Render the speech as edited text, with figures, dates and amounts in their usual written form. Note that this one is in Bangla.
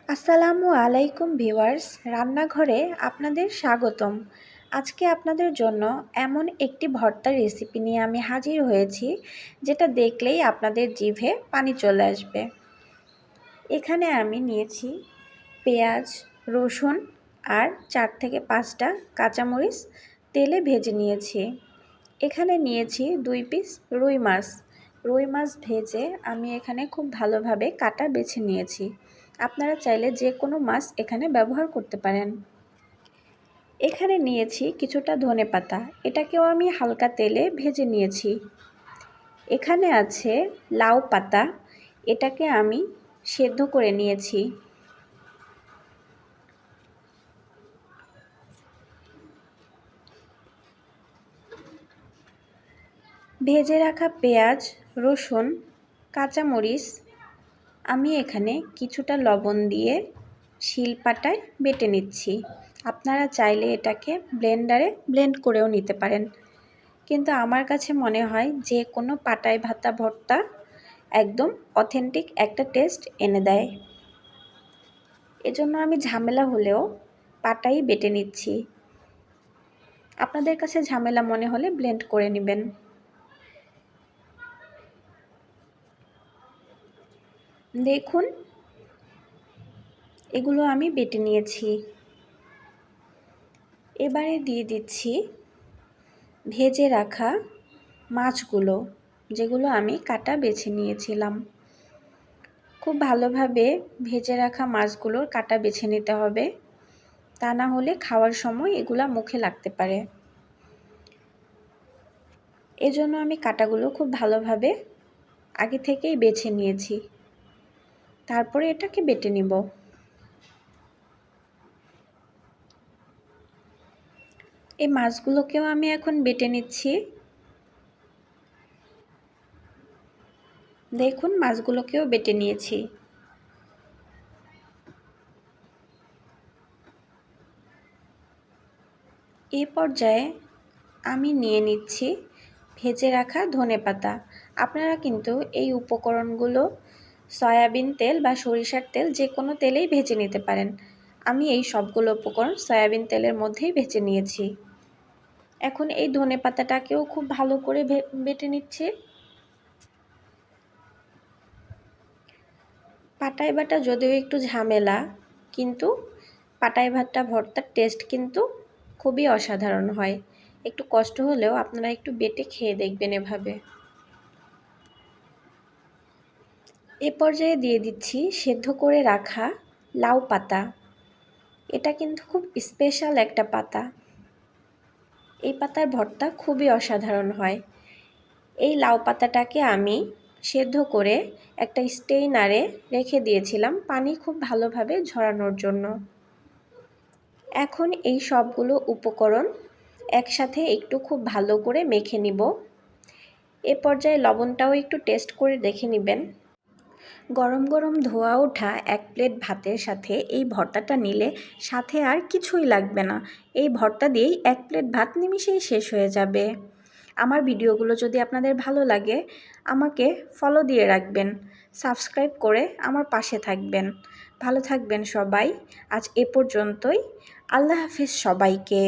আসসালামু আলাইকুম ভিউয়ার্স, রান্নাঘরে আপনাদের স্বাগতম। আজকে আপনাদের জন্য এমন একটি ভর্তার রেসিপি নিয়ে আমি হাজির হয়েছি, যেটা দেখলেই আপনাদের জিভে পানি চলে আসবে। এখানে আমি নিয়েছি পেঁয়াজ, রসুন আর 4 থেকে 5টা কাঁচামরিচ তেলে ভেজে নিয়েছি। এখানে নিয়েছি 2 পিস রুই মাছ। রুই মাছ ভেজে আমি এখানে খুব ভালোভাবে কাটা বেছে নিয়েছি। আপনারা চাইলে যে কোনো মাছ এখানে ব্যবহার করতে পারেন। এখানে নিয়েছি কিছুটা ধনেপাতা, এটাকেও আমি হালকা তেলে ভেজে নিয়েছি। এখানে আছে লাউ পাতা, এটাকে আমি সেদ্ধ করে নিয়েছি। ভেজে রাখা পেঁয়াজ, রসুন, কাঁচামরিচ আমি এখানে কিছুটা লবণ দিয়ে শিলপাটায় বেটে নিচ্ছি। আপনারা চাইলে এটাকে ব্লেন্ডারে ব্লেন্ড করেও নিতে পারেন, কিন্তু আমার কাছে মনে হয় যে কোনো পাটায় ভাতা ভর্তা একদম অথেন্টিক একটা টেস্ট এনে দেয়। এজন্য আমি ঝামেলা হলেও পাটাই বেটে নিচ্ছি। আপনাদের কাছে ঝামেলা মনে হলে ব্লেন্ড করে নেবেন। দেখুন, এগুলো আমি বেটে নিয়েছি। এবারে দিয়ে দিচ্ছি ভেজে রাখা মাছগুলো, যেগুলো আমি কাটা বেছে নিয়েছিলাম। খুব ভালোভাবে ভেজে রাখা মাছগুলোর কাটা বেছে নিতে হবে, তা না হলে খাওয়ার সময় এগুলা মুখে লাগতে পারে। এজন্য আমি কাটাগুলো খুব ভালোভাবে আগে থেকেই বেছে নিয়েছি। তারপরে এটাকে বেটে নিব। এই মাছগুলোকেও আমি এখন বেটে নিচ্ছি। দেখুন, মাছগুলোকেও বেটে নিয়েছি। এই পর্যায়ে আমি নিয়ে নিচ্ছি ভেজে রাখা ধনেপাতা। আপনারা কিন্তু এই উপকরণগুলো সয়াবিন তেল বা সরিষার তেল যে কোনো তেলেই ভেজে নিতে পারেন। আমি এই সবগুলো উপকরণ সয়াবিন তেলের মধ্যেই ভেজে নিয়েছি। এখন এই ধনেপাতাটাকেও খুব ভালো করে বেটে নিচ্ছি। পাটায় বাটা যদিও একটু ঝামেলা, কিন্তু পাটায় ভাটা ভর্তার টেস্ট কিন্তু খুবই অসাধারণ হয়। একটু কষ্ট হলেও আপনারা একটু বেটে খেয়ে দেখবেন এভাবে। এ পর্যায়ে দিয়ে দিচ্ছি সেদ্ধ করে রাখা লাউ পাতা। এটা কিন্তু খুব স্পেশাল একটা পাতা। এই পাতার ভর্তা খুবই অসাধারণ হয়। এই লাউ পাতাটাকে আমি সেদ্ধ করে একটা স্টেইনারে রেখে দিয়েছিলাম পানি খুব ভালোভাবে ঝরানোর জন্য। এখন এই সবগুলো উপকরণ একসাথে একটু খুব ভালো করে মেখে নিব। এ পর্যায়ে লবণটাও একটু টেস্ট করে দেখে নেবেন। গরম গরম ধোয়া ওঠা 1 প্লেট ভাতের সাথে এই ভর্তাটা নিলে সাথে আর কিছুই লাগবে না। এই ভর্তা দিয়েই 1 প্লেট ভাত নিমিষেই শেষ হয়ে যাবে। আমার ভিডিওগুলো যদি আপনাদের ভালো লাগে, আমাকে ফলো দিয়ে রাখবেন, সাবস্ক্রাইব করে আমার পাশে থাকবেন। ভালো থাকবেন সবাই। আজ এ পর্যন্তই। আল্লাহ হাফেজ সবাইকে।